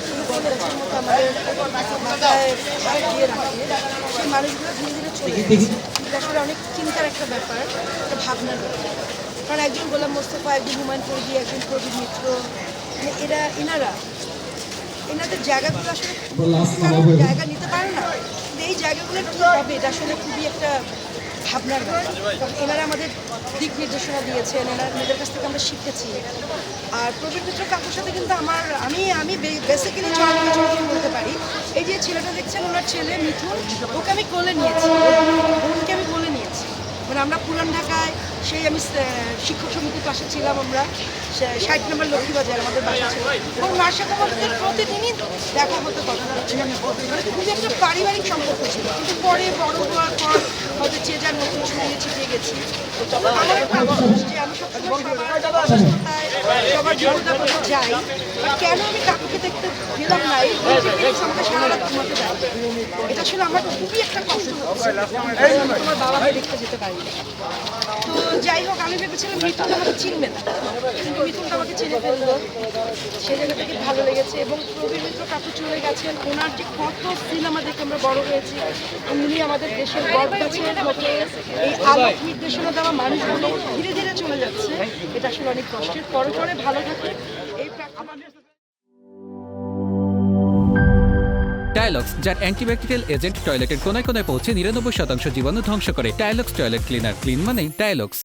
গ্রুপের মতো আমাদের মাথায় দিয়ে রাখে, সেই মানুষগুলো ধীরে ধীরে চলে যাচ্ছে। এটা আসলে অনেক চিন্তার একটা ব্যাপার, একটা ভাবনার ব্যাপার। কারণ একজন গোলাম মোস্তফা, একজন হুমায়ুন ফরিদি, একজন প্রদীপ মিত্র, মানে এনাদের জায়গাগুলো আসলে কারো জায়গা নিতে পারে না। কিন্তু এই জায়গাগুলো কী হবে, এটা আসলে খুবই একটা ভাবনার ব্যাপার। কারণ এনারা আমাদের দিক নির্দেশনা দিয়েছেন, এনাদের কাছ থেকে আমরা শিখেছি। আর প্রবীর মিত্র কাকুর সাথে কিন্তু আমি বেসিক্যালি চলাচল বলতে পারি। এই যে ছেলেটা দেখছেন, ওনার ছেলে মিথুন, ওকে আমি কোলে নিয়েছি, বোনকে আমি কোলে নিয়েছি। মানে আমরা পুরান ঢাকায় আমি শিক্ষক সমিতির পাশে ছিলাম, আমরা 60 নম্বর লক্ষ্মীবাজার আমাদের বাসা ছিল, এবং মার সাথে আমাদের প্রতিদিনই দেখা হতো, কথা হচ্ছে। মানে খুবই একটা পারিবারিক সম্পর্ক ছিল। কিন্তু পরে বড় হওয়ার পর হয়তো যে যার নতুন ছড়িয়ে ছিটিয়ে গেছি। আমার একটা আফসোস যে আমি সবসময় সবার অসুস্থতায়, সবার বিপদাপদে যাই, কেন আমি কাকুকে দেখতে গেলাম না, এই আমাকে সারা রাত ঘুমাতে দেয়। এটা আসলে আমার খুবই একটা কষ্ট হচ্ছে, তোমার বাবাকে দেখতে যেতে পারি। তো যাই হোক, আমি ভেবেছিলাম মিথুন আমাকে চিনবে না, কিন্তু মিথুনটা আমাকে চিনে ফেললো। সেই জায়গা থেকে ভালো লেগেছে। এবং প্রবীর মিত্র কাকু চলে গেছেন, ওনার যে কত সিনেমা দেখে আমরা বড় হয়েছি, উনি আমাদের দেশের গর্ব আছেন। এই আলোক নির্দেশনা দেওয়া মানুষগুলো ধীরে ধীরে চলে যাচ্ছে, এটা আসলে অনেক কষ্টের। পরে পরে ভালো থাকে এই আমাদের টাইলক্স, যার অ্যান্টিব্যাকটেরিয়াল এজেন্ট টয়লেটের কোনায় কোনায় পৌঁছে 99% জীবাণু ধ্বংস করে। টাইলক্স টয়লেট ক্লিনার, ক্লিন মানে টাইলক্স।